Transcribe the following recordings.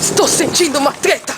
Estou sentindo uma treta!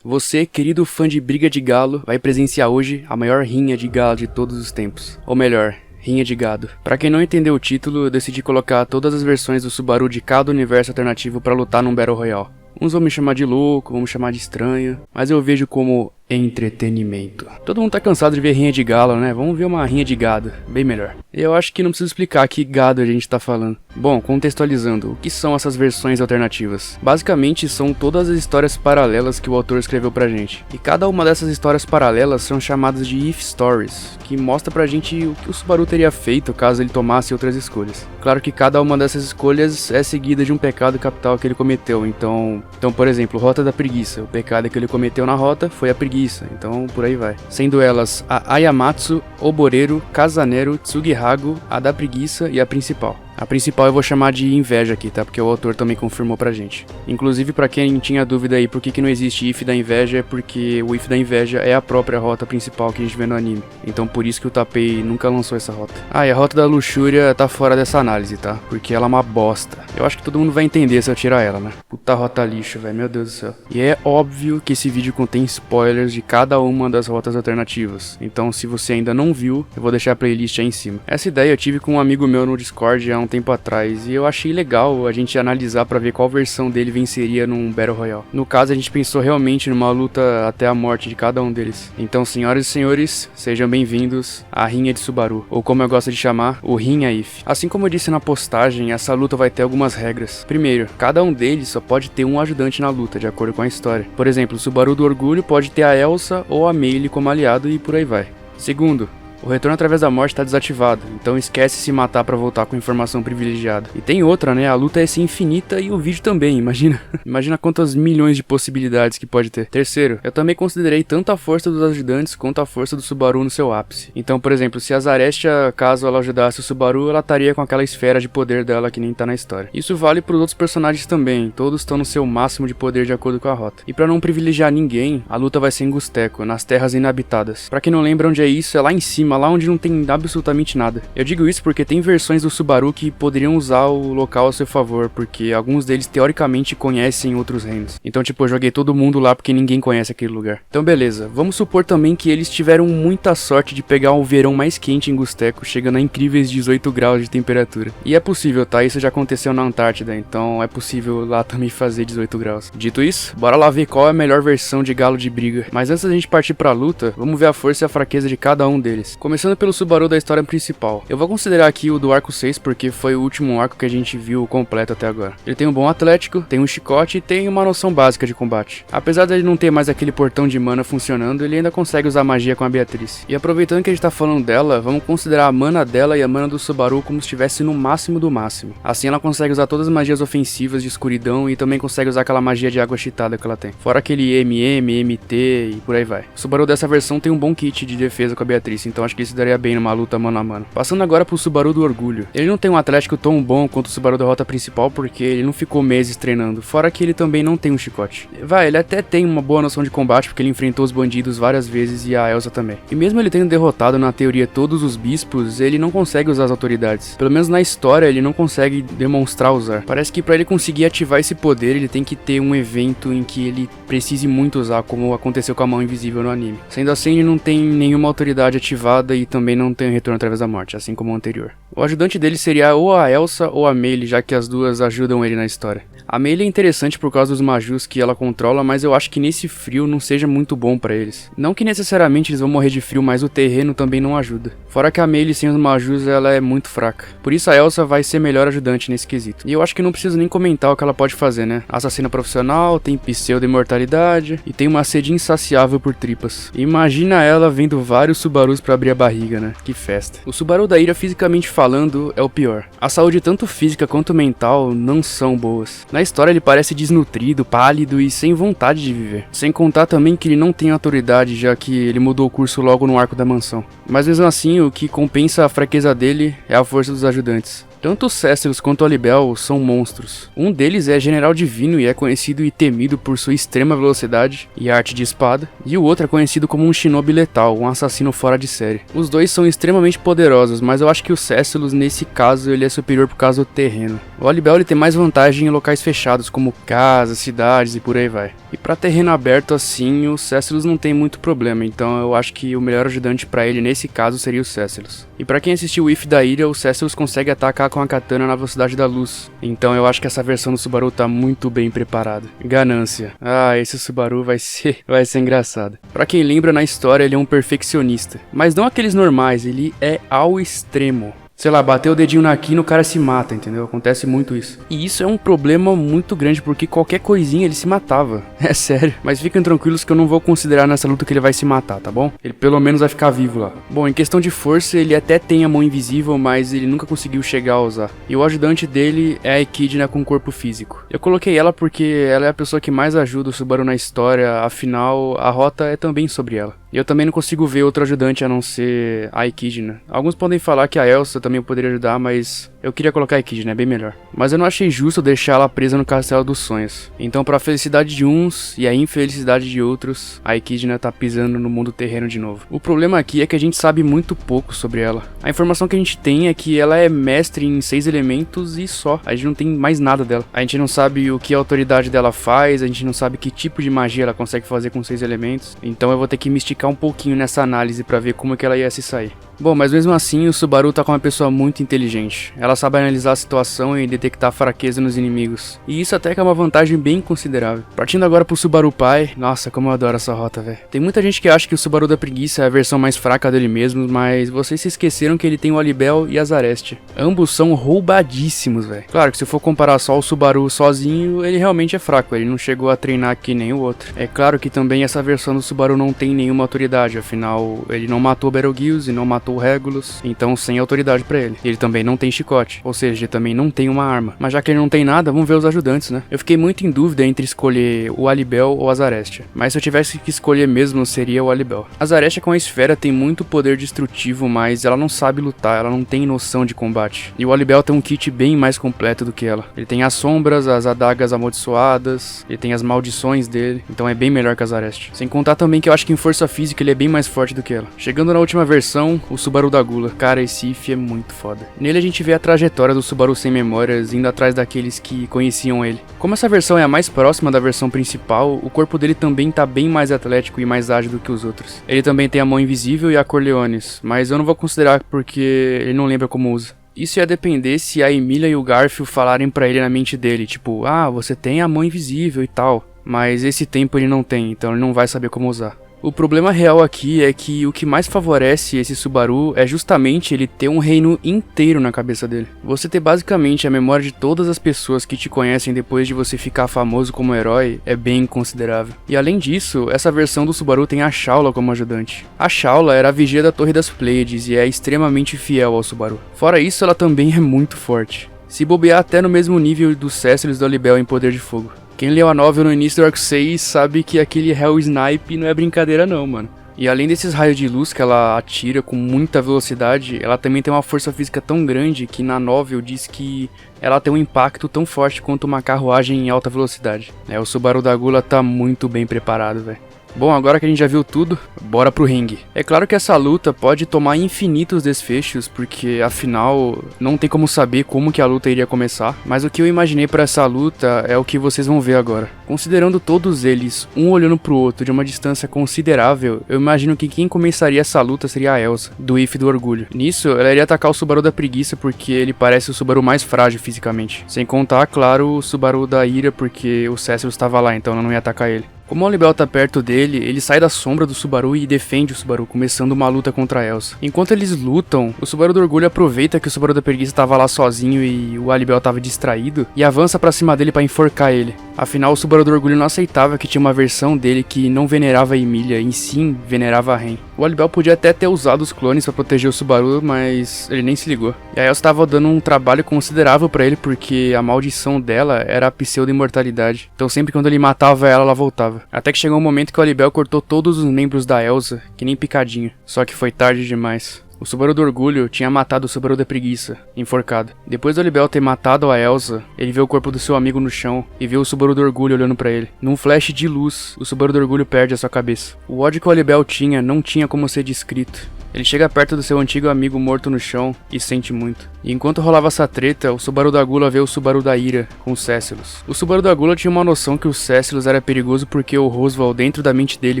Você, querido fã de briga de galo, vai presenciar hoje a maior rinha de galo de todos os tempos. Ou melhor, rinha de gado. Pra quem não entendeu o título, eu decidi colocar todas as versões do Subaru de cada universo alternativo pra lutar num Battle Royale. Uns vão me chamar de louco, vão me chamar de estranho, mas eu vejo como entretenimento. Todo mundo tá cansado de ver rinha de galo, né? Vamos ver uma rinha de gado, bem melhor. Eu acho que não preciso explicar que gado a gente tá falando. Bom, contextualizando, o que são essas versões alternativas? Basicamente são todas as histórias paralelas que o autor escreveu pra gente. E cada uma dessas histórias paralelas são chamadas de if stories, que mostra pra gente o que o Subaru teria feito caso ele tomasse outras escolhas. Claro que cada uma dessas escolhas é seguida de um pecado capital que ele cometeu, então por exemplo, Rota da Preguiça, o pecado que ele cometeu na rota foi a preguiça, então por aí vai. Sendo elas a Ayamatsu, Oboreiro, Kazanero, Tsugihago, a da preguiça e a principal. A principal eu vou chamar de inveja aqui, tá? Porque o autor também confirmou pra gente. Inclusive, pra quem tinha dúvida aí por que não existe if da inveja, é porque o if da inveja é a própria rota principal que a gente vê no anime. Então por isso que o Tapei nunca lançou essa rota. Ah, e a rota da luxúria tá fora dessa análise, tá? Porque ela é uma bosta. Eu acho que todo mundo vai entender se eu tirar ela, né? Puta rota lixo, velho. Meu Deus do céu. E é óbvio que esse vídeo contém spoilers de cada uma das rotas alternativas. Então se você ainda não viu, eu vou deixar a playlist aí em cima. Essa ideia eu tive com um amigo meu no Discord há um tempo atrás, e eu achei legal a gente analisar pra ver qual versão dele venceria num Battle Royale. No caso, a gente pensou realmente numa luta até a morte de cada um deles. Então, senhoras e senhores, sejam bem-vindos à Rinha de Subaru, ou como eu gosto de chamar, o Rinha If. Assim como eu disse na postagem, essa luta vai ter algumas regras. Primeiro, cada um deles só pode ter um ajudante na luta, de acordo com a história. Por exemplo, o Subaru do Orgulho pode ter a Elsa ou a Meili como aliado e por aí vai. Segundo, o retorno através da morte está desativado, então esquece se matar pra voltar com informação privilegiada. E tem outra, né? A luta é ser infinita e o vídeo também, imagina. Imagina quantas milhões de possibilidades que pode ter. Terceiro, eu também considerei tanto a força dos ajudantes quanto a força do Subaru no seu ápice. Então, por exemplo, se a Zarestia, caso ela ajudasse o Subaru, ela estaria com aquela esfera de poder dela que nem tá na história. Isso vale pros outros personagens também, todos estão no seu máximo de poder de acordo com a rota. E pra não privilegiar ninguém, a luta vai ser em Gusteco, nas terras inabitadas. Pra quem não lembra onde é isso, é lá em cima, lá onde não tem absolutamente nada. Eu digo isso porque tem versões do Subaru que poderiam usar o local a seu favor, porque alguns deles teoricamente conhecem outros reinos. Então tipo, eu joguei todo mundo lá porque ninguém conhece aquele lugar. Então beleza, vamos supor também que eles tiveram muita sorte de pegar o verão mais quente em Gusteco, chegando a incríveis 18 graus de temperatura. E é possível, tá? Isso já aconteceu na Antártida, então é possível lá também fazer 18 graus. Dito isso, bora lá ver qual é a melhor versão de galo de briga. Mas antes da gente partir pra luta, vamos ver a força e a fraqueza de cada um deles. Começando pelo Subaru da história principal. Eu vou considerar aqui o do arco 6 porque foi o último arco que a gente viu completo até agora. Ele tem um bom atlético, tem um chicote e tem uma noção básica de combate. Apesar de ele não ter mais aquele portão de mana funcionando, ele ainda consegue usar magia com a Beatriz. E aproveitando que a gente tá falando dela, vamos considerar a mana dela e a mana do Subaru como se estivesse no máximo do máximo. Assim ela consegue usar todas as magias ofensivas de escuridão e também consegue usar aquela magia de água cheatada que ela tem. Fora aquele MM, MT e por aí vai. O Subaru dessa versão tem um bom kit de defesa com a Beatriz, então acho que isso daria bem numa luta mano a mano. Passando agora pro Subaru do Orgulho. Ele não tem um atlético tão bom quanto o Subaru da rota principal porque ele não ficou meses treinando, fora que ele também não tem um chicote. Ele até tem uma boa noção de combate porque ele enfrentou os bandidos várias vezes e a Elsa também. E mesmo ele tendo derrotado na teoria todos os bispos, ele não consegue usar as autoridades. Pelo menos na história ele não consegue demonstrar usar. Parece que pra ele conseguir ativar esse poder ele tem que ter um evento em que ele precise muito usar, como aconteceu com a mão invisível no anime. Sendo assim, ele não tem nenhuma autoridade ativada e também não tem retorno através da morte, assim como o anterior. O ajudante dele seria ou a Elsa ou a Meili, já que as duas ajudam ele na história. A Meili é interessante por causa dos Majus que ela controla, mas eu acho que nesse frio não seja muito bom pra eles. Não que necessariamente eles vão morrer de frio, mas o terreno também não ajuda. Fora que a Meili sem os Majus ela é muito fraca. Por isso a Elsa vai ser melhor ajudante nesse quesito. E eu acho que não preciso nem comentar o que ela pode fazer, né? Assassina profissional, tem pseudo-imortalidade e tem uma sede insaciável por tripas. Imagina ela vendo vários Subarus pra abrir a barriga, né? Que festa. O Subaru da ira, fisicamente falando, é o pior. A saúde tanto física quanto mental não são boas. Na história ele parece desnutrido, pálido e sem vontade de viver. Sem contar também que ele não tem autoridade, já que ele mudou o curso logo no arco da mansão. Mas mesmo assim, o que compensa a fraqueza dele é a força dos ajudantes. Tanto o Céciles quanto o Alibel são monstros. Um deles é General Divino e é conhecido e temido por sua extrema velocidade e arte de espada, e o outro é conhecido como um shinobi letal, um assassino fora de série. Os dois são extremamente poderosos, mas eu acho que o Céciles, nesse caso, ele é superior por causa do terreno. O Alibel ele tem mais vantagem em locais fechados, como casas, cidades e por aí vai. E pra terreno aberto assim, o Céciles não tem muito problema, então eu acho que o melhor ajudante pra ele nesse caso seria o Céciles. E pra quem assistiu o If da Ira, o Céciles consegue atacar com a katana na velocidade da luz. Então eu acho que essa versão do Subaru tá muito bem preparada. Ganância. Ah, esse Subaru vai ser engraçado. Pra quem lembra, na história ele é um perfeccionista. Mas não aqueles normais, ele é ao extremo. Sei lá, bater o dedinho na quina, o cara se mata, entendeu? Acontece muito isso. E isso é um problema muito grande, porque qualquer coisinha ele se matava. É sério. Mas fiquem tranquilos que eu não vou considerar nessa luta que ele vai se matar, tá bom? Ele pelo menos vai ficar vivo lá. Bom, em questão de força, ele até tem a mão invisível, mas ele nunca conseguiu chegar a usar. E o ajudante dele é a Echidna com corpo físico. Eu coloquei ela porque ela é a pessoa que mais ajuda o Subaru na história, afinal, a rota é também sobre ela. E eu também não consigo ver outro ajudante a não ser a Echidna. Alguns podem falar que a Elsa também poderia ajudar, mas eu queria colocar a Echidna, é bem melhor. Mas eu não achei justo deixar ela presa no Castelo dos Sonhos. Então, pra felicidade de uns e a infelicidade de outros, a Echidna tá pisando no mundo terreno de novo. O problema aqui é que a gente sabe muito pouco sobre ela. A informação que a gente tem é que ela é mestre em 6 elementos e só. A gente não tem mais nada dela. A gente não sabe o que a autoridade dela faz, a gente não sabe que tipo de magia ela consegue fazer com 6 elementos. Então eu vou ter que misticar um pouquinho nessa análise pra ver como que ela ia se sair. Bom, mas mesmo assim o Subaru tá com uma pessoa muito inteligente. Ela sabe analisar a situação e detectar fraqueza nos inimigos. E isso até que é uma vantagem bem considerável. Partindo agora pro Subaru pai, nossa, como eu adoro essa rota, velho. Tem muita gente que acha que o Subaru da Preguiça é a versão mais fraca dele mesmo, mas vocês se esqueceram que ele tem o Alibel e a Zarestia. Ambos são roubadíssimos, velho. Claro que se for comparar só o Subaru sozinho, ele realmente é fraco, ele não chegou a treinar que nem o outro. É claro que também essa versão do Subaru não tem nenhuma autoridade, afinal, ele não matou o Betelgeuse e não matou o Regulus, então sem autoridade pra ele. Ele também não tem chicote, ou seja, ele também não tem uma arma. Mas já que ele não tem nada, vamos ver os ajudantes, né? Eu fiquei muito em dúvida entre escolher o Alibel ou a Zarestia, mas se eu tivesse que escolher mesmo, seria o Alibel. A Zarestia com a esfera tem muito poder destrutivo, mas ela não sabe lutar, ela não tem noção de combate. E o Alibel tem um kit bem mais completo do que ela. Ele tem as sombras, as adagas amaldiçoadas, ele tem as maldições dele, então é bem melhor que a Zarestia. Sem contar também que eu acho que em força física ele é bem mais forte do que ela. Chegando na última versão, o Subaru da Gula. Cara, esse If é muito foda. Nele a gente vê a trajetória do Subaru sem memórias, indo atrás daqueles que conheciam ele. Como essa versão é a mais próxima da versão principal, o corpo dele também tá bem mais atlético e mais ágil do que os outros. Ele também tem a mão invisível e a Corleones, mas eu não vou considerar porque ele não lembra como usa. Isso ia depender se a Emilia e o Garfield falarem pra ele na mente dele, tipo, ah, você tem a mão invisível e tal, mas esse tempo ele não tem, então ele não vai saber como usar. O problema real aqui é que o que mais favorece esse Subaru é justamente ele ter um reino inteiro na cabeça dele. Você ter basicamente a memória de todas as pessoas que te conhecem depois de você ficar famoso como herói é bem considerável. E além disso, essa versão do Subaru tem a Shaula como ajudante. A Shaula era a vigia da Torre das Pleiades e é extremamente fiel ao Subaru. Fora isso, ela também é muito forte. Se bobear até no mesmo nível do Céciles do Alibel em poder de fogo. Quem leu a novel no início do Arco 6 sabe que aquele Hell Snipe não é brincadeira não, mano. E além desses raios de luz que ela atira com muita velocidade, ela também tem uma força física tão grande que na novel diz que ela tem um impacto tão forte quanto uma carruagem em alta velocidade. O Subaru da Gula tá muito bem preparado, velho. Bom, agora que a gente já viu tudo, bora pro ringue. É claro que essa luta pode tomar infinitos desfechos, porque afinal não tem como saber como que a luta iria começar, mas o que eu imaginei pra essa luta é o que vocês vão ver agora. Considerando todos eles, um olhando pro outro de uma distância considerável, eu imagino que quem começaria essa luta seria a Elsa, do If do Orgulho. Nisso, ela iria atacar o Subaru da Preguiça porque ele parece o Subaru mais frágil fisicamente. Sem contar, claro, o Subaru da Ira porque o Céciles estava lá, então ela não ia atacar ele. Como o Alibel tá perto dele, ele sai da sombra do Subaru e defende o Subaru, começando uma luta contra a Elsa. Enquanto eles lutam, o Subaru do Orgulho aproveita que o Subaru da Preguiça tava lá sozinho e o Alibel tava distraído, e avança pra cima dele pra enforcar ele. Afinal, o Subaru do Orgulho não aceitava que tinha uma versão dele que não venerava a Emilia, e sim venerava a Ren. O Alibel podia até ter usado os clones pra proteger o Subaru, mas ele nem se ligou. E a Elsa tava dando um trabalho considerável pra ele, porque a maldição dela era a pseudo-imortalidade. Então sempre quando ele matava ela, ela voltava. Até que chegou um momento que o Alibel cortou todos os membros da Elsa, que nem picadinho. Só que foi tarde demais. O Subaru do Orgulho tinha matado o Subaru da Preguiça, enforcado. Depois do Olibel ter matado a Elsa, ele vê o corpo do seu amigo no chão e vê o Subaru do Orgulho olhando pra ele. Num flash de luz, o Subaru do Orgulho perde a sua cabeça. O ódio que o Olibel tinha não tinha como ser descrito. Ele chega perto do seu antigo amigo morto no chão e sente muito. E enquanto rolava essa treta, o Subaru da Gula vê o Subaru da Ira com o Cécilos. O Subaru da Gula tinha uma noção que o Cécilos era perigoso porque o Roswell dentro da mente dele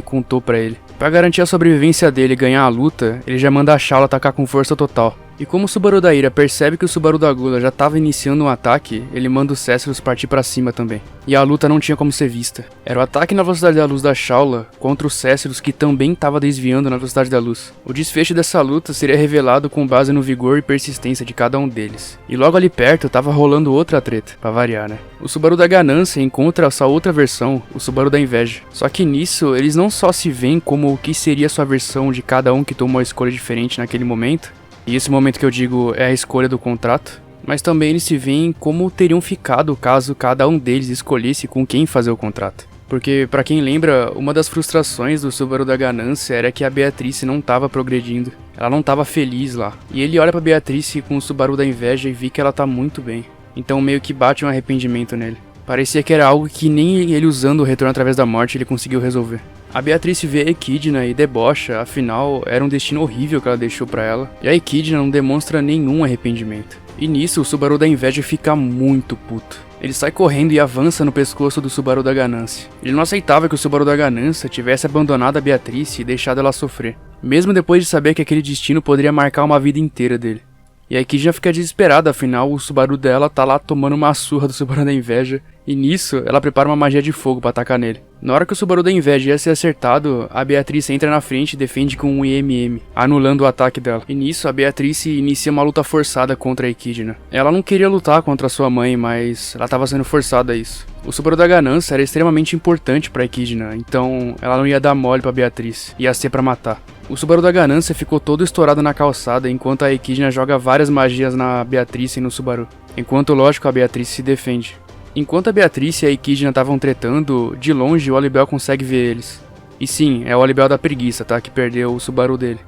contou pra ele. Pra garantir a sobrevivência dele e ganhar a luta, ele já manda a Shaula atacar com força total. E como o Subaru da Ira percebe que o Subaru da Gula já estava iniciando um ataque, ele manda o Cécilos partir pra cima também. E a luta não tinha como ser vista. Era o ataque na velocidade da luz da Shaula contra o Cécilos que também estava desviando na velocidade da luz. O desfecho dessa luta seria revelado com base no vigor e persistência de cada um deles. E logo ali perto tava rolando outra treta, pra variar, né? O Subaru da Ganância encontra essa outra versão, o Subaru da Inveja. Só que nisso, eles não só se veem como o que seria a sua versão de cada um que tomou uma escolha diferente naquele momento, e esse momento que eu digo é a escolha do contrato, mas também eles se veem como teriam ficado caso cada um deles escolhesse com quem fazer o contrato. Porque, pra quem lembra, uma das frustrações do Subaru da Ganância era que a Beatrice não tava progredindo. Ela não tava feliz lá. E ele olha pra Beatrice com o Subaru da Inveja e vê que ela tá muito bem. Então meio que bate um arrependimento nele. Parecia que era algo que nem ele usando o retorno através da morte ele conseguiu resolver. A Beatrice vê a Equidna e debocha, afinal era um destino horrível que ela deixou pra ela. E a Equidna não demonstra nenhum arrependimento. E nisso o Subaru da Inveja fica muito puto. Ele sai correndo e avança no pescoço do Subaru da Ganância. Ele não aceitava que o Subaru da Ganância tivesse abandonado a Beatrice e deixado ela sofrer. Mesmo depois de saber que aquele destino poderia marcar uma vida inteira dele. E a Equidna fica desesperada, afinal o Subaru dela tá lá tomando uma surra do Subaru da Inveja. E nisso, ela prepara uma magia de fogo pra atacar nele. Na hora que o Subaru da Inveja ia ser acertado, a Beatrice entra na frente e defende com um IMM, anulando o ataque dela. E nisso, a Beatrice inicia uma luta forçada contra a Equidna. Ela não queria lutar contra sua mãe, mas ela estava sendo forçada a isso. O Subaru da Ganância era extremamente importante pra Equidna, então ela não ia dar mole pra Beatrice, ia ser pra matar. O Subaru da Ganância ficou todo estourado na calçada, enquanto a Equidna joga várias magias na Beatrice e no Subaru. Enquanto, lógico, a Beatrice se defende. Enquanto a Beatrice e a Equidna estavam tretando, de longe o Olibel consegue ver eles. E sim, é o Olibel da Preguiça, tá? Que perdeu o Subaru dele.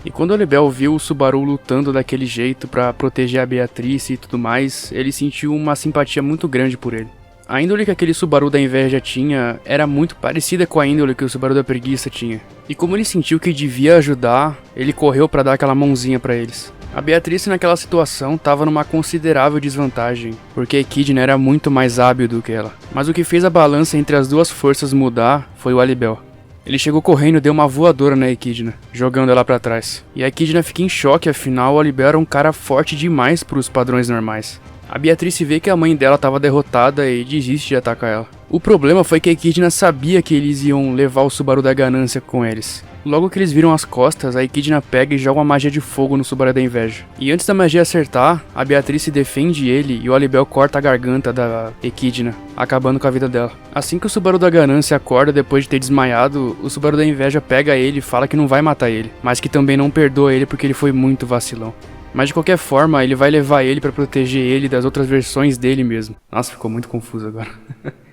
E quando o Olibel viu o Subaru lutando daquele jeito pra proteger a Beatrice e tudo mais, ele sentiu uma simpatia muito grande por ele. A índole que aquele Subaru da Inveja tinha era muito parecida com a índole que o Subaru da Preguiça tinha. E como ele sentiu que devia ajudar, ele correu pra dar aquela mãozinha pra eles. A Beatrice naquela situação estava numa considerável desvantagem, porque a Equidna era muito mais hábil do que ela. Mas o que fez a balança entre as duas forças mudar foi o Olibel. Ele chegou correndo e deu uma voadora na Equidna, jogando ela pra trás. E a Equidna fica em choque, afinal o Olibel era um cara forte demais pros padrões normais. A Beatrice vê que a mãe dela estava derrotada e desiste de atacar ela. O problema foi que a Equidna sabia que eles iam levar o Subaru da Ganância com eles. Logo que eles viram as costas, a Equidna pega e joga uma magia de fogo no Subaru da Inveja. E antes da magia acertar, a Beatrice defende ele e o Olibel corta a garganta da Equidna, acabando com a vida dela. Assim que o Subaru da Ganância acorda depois de ter desmaiado, o Subaru da Inveja pega ele e fala que não vai matar ele, mas que também não perdoa ele porque ele foi muito vacilão. Mas de qualquer forma, ele vai levar ele pra proteger ele das outras versões dele mesmo. Nossa, ficou muito confuso agora.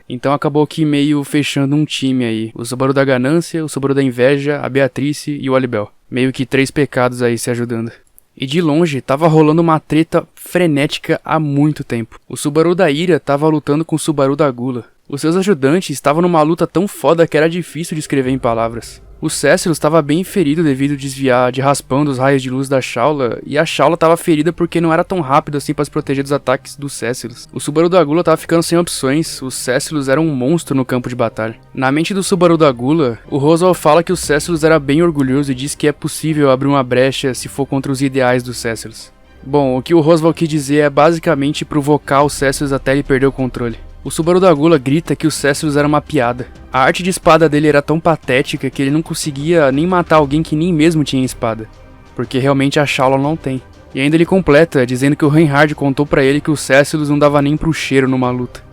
Então acabou que meio fechando um time aí. O Subaru da Ganância, o Subaru da Inveja, a Beatrice e o Olibel. Meio que 3 pecados aí se ajudando. E de longe, tava rolando uma treta frenética há muito tempo. O Subaru da Ira tava lutando com o Subaru da Gula. Os seus ajudantes estavam numa luta tão foda que era difícil de escrever em palavras. O Cécilos estava bem ferido devido a desviar de raspão dos raios de luz da Shaula, e a Shaula estava ferida porque não era tão rápido assim para se proteger dos ataques do Cécilos. O Subaru da Gula estava ficando sem opções, o Cécilos era um monstro no campo de batalha. Na mente do Subaru da Gula, o Roswell fala que o Cécilos era bem orgulhoso e diz que é possível abrir uma brecha se for contra os ideais do Cécilos. Bom, o que o Roswell quis dizer é basicamente provocar o Cécilos até ele perder o controle. O Subaru da Gula grita que o Cécilos era uma piada. A arte de espada dele era tão patética que ele não conseguia nem matar alguém que nem mesmo tinha espada. Porque realmente a Shaula não tem. E ainda ele completa, dizendo que o Reinhard contou pra ele que o Cécilos não dava nem pro cheiro numa luta.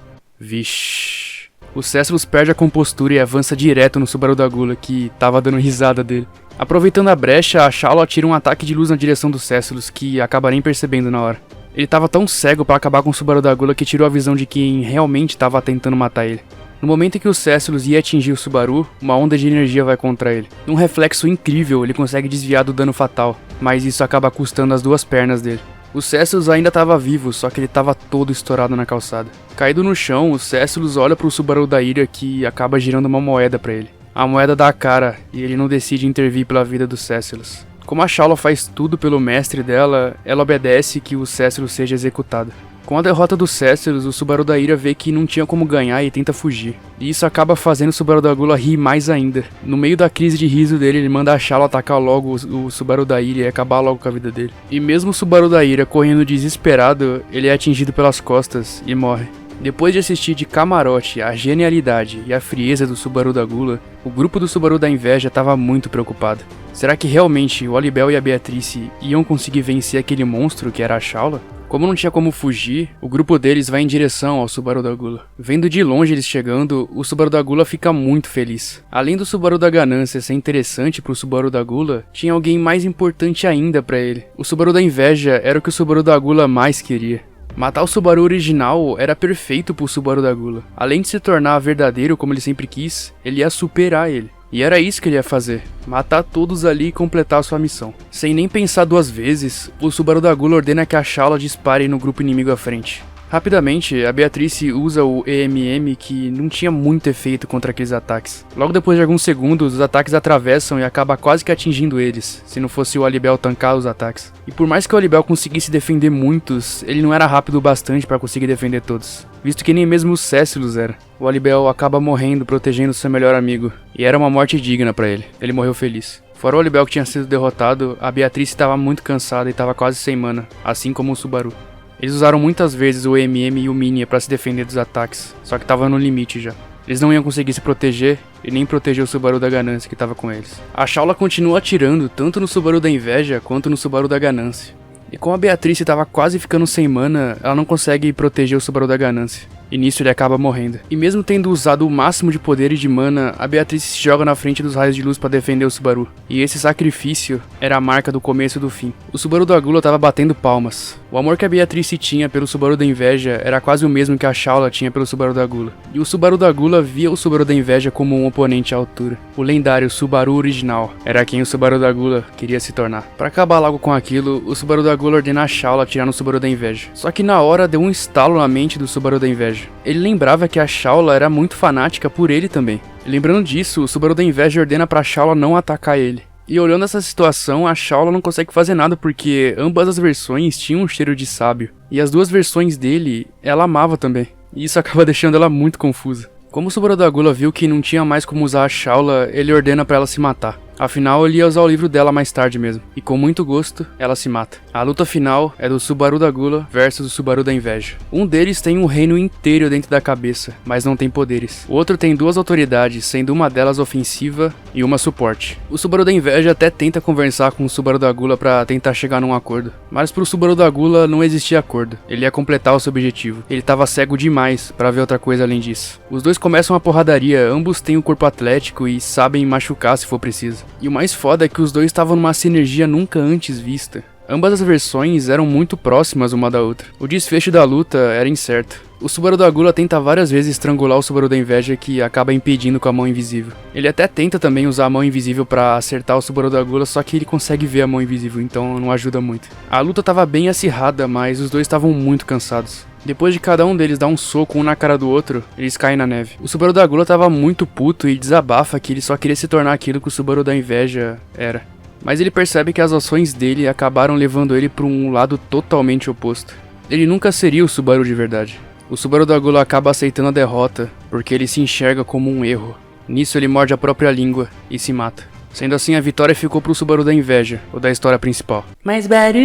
Vixe. O Cécilos perde a compostura e avança direto no Subaru da Gula, que tava dando risada dele. Aproveitando a brecha, a Shaula atira um ataque de luz na direção do Cécilos, que acaba nem percebendo na hora. Ele tava tão cego pra acabar com o Subaru da Gula que tirou a visão de quem realmente tava tentando matar ele. No momento em que o Cécilos ia atingir o Subaru, uma onda de energia vai contra ele. Num reflexo incrível, ele consegue desviar do dano fatal, mas isso acaba custando as 2 pernas dele. O Cécilos ainda estava vivo, só que ele estava todo estourado na calçada. Caído no chão, o Cécilos olha para o Subaru da Ira, que acaba girando uma moeda para ele. A moeda dá a cara, e ele não decide intervir pela vida do Cécilos. Como a Shaula faz tudo pelo mestre dela, ela obedece que o Cécilos seja executado. Com a derrota do Cécilos, o Subaru da Ira vê que não tinha como ganhar e tenta fugir. E isso acaba fazendo o Subaru da Gula rir mais ainda. No meio da crise de riso dele, ele manda a Shaula atacar logo o Subaru da Ira e acabar logo com a vida dele. E mesmo o Subaru da Ira correndo desesperado, ele é atingido pelas costas e morre. Depois de assistir de camarote a genialidade e a frieza do Subaru da Gula, o grupo do Subaru da Inveja estava muito preocupado. Será que realmente o Olibel e a Beatrice iam conseguir vencer aquele monstro que era a Shaula? Como não tinha como fugir, o grupo deles vai em direção ao Subaru da Gula. Vendo de longe eles chegando, o Subaru da Gula fica muito feliz. Além do Subaru da Ganância ser interessante pro Subaru da Gula, tinha alguém mais importante ainda pra ele. O Subaru da Inveja era o que o Subaru da Gula mais queria. Matar o Subaru original era perfeito pro Subaru da Gula. Além de se tornar verdadeiro como ele sempre quis, ele ia superar ele. E era isso que ele ia fazer, matar todos ali e completar sua missão. Sem nem pensar 2 vezes, o Subaru da Gula ordena que a Shaula dispare no grupo inimigo à frente. Rapidamente, a Beatrice usa o EMM que não tinha muito efeito contra aqueles ataques. Logo depois de alguns segundos, os ataques atravessam e acaba quase que atingindo eles, se não fosse o Olibel tancar os ataques. E por mais que o Olibel conseguisse defender muitos, ele não era rápido o bastante para conseguir defender todos, visto que nem mesmo o Cécilos era. O Olibel acaba morrendo protegendo seu melhor amigo, e era uma morte digna para ele. Ele morreu feliz. Fora o Olibel que tinha sido derrotado, a Beatrice estava muito cansada e estava quase sem mana, assim como o Subaru. Eles usaram muitas vezes o EMM e o Minia para se defender dos ataques, só que tava no limite já. Eles não iam conseguir se proteger e nem proteger o Subaru da Ganância que tava com eles. A Shaula continua atirando tanto no Subaru da Inveja quanto no Subaru da Ganância. E como a Beatrice tava quase ficando sem mana, ela não consegue proteger o Subaru da Ganância. E nisso ele acaba morrendo. E mesmo tendo usado o máximo de poder e de mana, a Beatrice se joga na frente dos raios de luz para defender o Subaru. E esse sacrifício era a marca do começo e do fim. O Subaru da Gula tava batendo palmas. O amor que a Beatrice tinha pelo Subaru da Inveja era quase o mesmo que a Shaula tinha pelo Subaru da Gula. E o Subaru da Gula via o Subaru da Inveja como um oponente à altura. O lendário Subaru original era quem o Subaru da Gula queria se tornar. Para acabar logo com aquilo, o Subaru da Gula ordena a Shaula atirar no Subaru da Inveja. Só que na hora deu um estalo na mente do Subaru da Inveja. Ele lembrava que a Shaula era muito fanática por ele também. E lembrando disso, o Subaru da Inveja ordena pra Shaula não atacar ele. E olhando essa situação, a Shaula não consegue fazer nada porque ambas as versões tinham um cheiro de sábio. E as 2 versões dele, ela amava também. E isso acaba deixando ela muito confusa. Como o Subaru da Gula viu que não tinha mais como usar a Shaula, ele ordena pra ela se matar. Afinal, ele ia usar o livro dela mais tarde mesmo. E com muito gosto, ela se mata. A luta final é do Subaru da Gula versus o Subaru da Inveja. Um deles tem um reino inteiro dentro da cabeça, mas não tem poderes. O outro tem 2 autoridades, sendo uma delas ofensiva e uma suporte. O Subaru da Inveja até tenta conversar com o Subaru da Gula pra tentar chegar num acordo. Mas pro Subaru da Gula não existia acordo. Ele ia completar o seu objetivo. Ele tava cego demais pra ver outra coisa além disso. Os dois começam a porradaria, ambos têm um corpo atlético e sabem machucar se for preciso. E o mais foda é que os dois estavam numa sinergia nunca antes vista. Ambas as versões eram muito próximas uma da outra. O desfecho da luta era incerto. O Subaru da Gula tenta várias vezes estrangular o Subaru da Inveja, que acaba impedindo com a mão invisível. Ele até tenta também usar a mão invisível pra acertar o Subaru da Gula, só que ele consegue ver a mão invisível, então não ajuda muito. A luta tava bem acirrada, mas os dois estavam muito cansados. Depois de cada um deles dar um soco um na cara do outro, eles caem na neve. O Subaru da Gula tava muito puto e desabafa que ele só queria se tornar aquilo que o Subaru da Inveja era. Mas ele percebe que as ações dele acabaram levando ele para um lado totalmente oposto. Ele nunca seria o Subaru de verdade. O Subaru da Gula acaba aceitando a derrota, porque ele se enxerga como um erro. Nisso ele morde a própria língua e se mata. Sendo assim, a vitória ficou pro Subaru da Inveja, o da história principal. Mas Baru,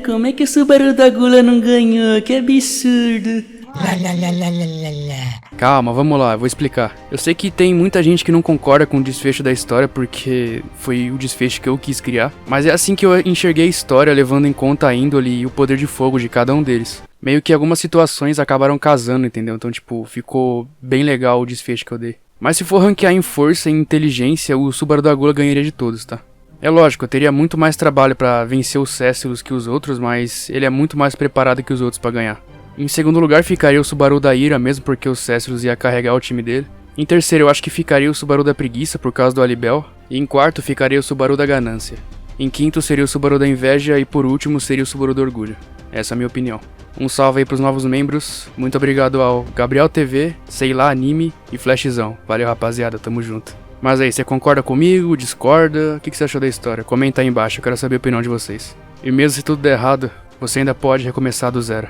como é que o Subaru da Gula não ganhou? Que absurdo! Calma, vamos lá, eu vou explicar. Eu sei que tem muita gente que não concorda com o desfecho da história porque foi o desfecho que eu quis criar, mas é assim que eu enxerguei a história, levando em conta a índole e o poder de fogo de cada um deles. Meio que algumas situações acabaram casando, entendeu? Então, tipo, ficou bem legal o desfecho que eu dei. Mas se for ranquear em força e inteligência, o Subaru da Gula ganharia de todos, tá? É lógico, eu teria muito mais trabalho pra vencer os Cécilos que os outros, mas ele é muito mais preparado que os outros pra ganhar. Em segundo lugar ficaria o Subaru da Ira, mesmo porque o Cécilos ia carregar o time dele. Em terceiro, eu acho que ficaria o Subaru da preguiça por causa do Alibel. E em quarto, ficaria o Subaru da ganância. Em quinto, seria o Subaru da inveja. E por último, seria o Subaru do orgulho. Essa é a minha opinião. Um salve aí pros novos membros. Muito obrigado ao Gabriel TV, Sei Lá Anime e Flashzão. Valeu, rapaziada, tamo junto. Mas aí, você concorda comigo? Discorda? O que você achou da história? Comenta aí embaixo, eu quero saber a opinião de vocês. E mesmo se tudo der errado, você ainda pode recomeçar do zero.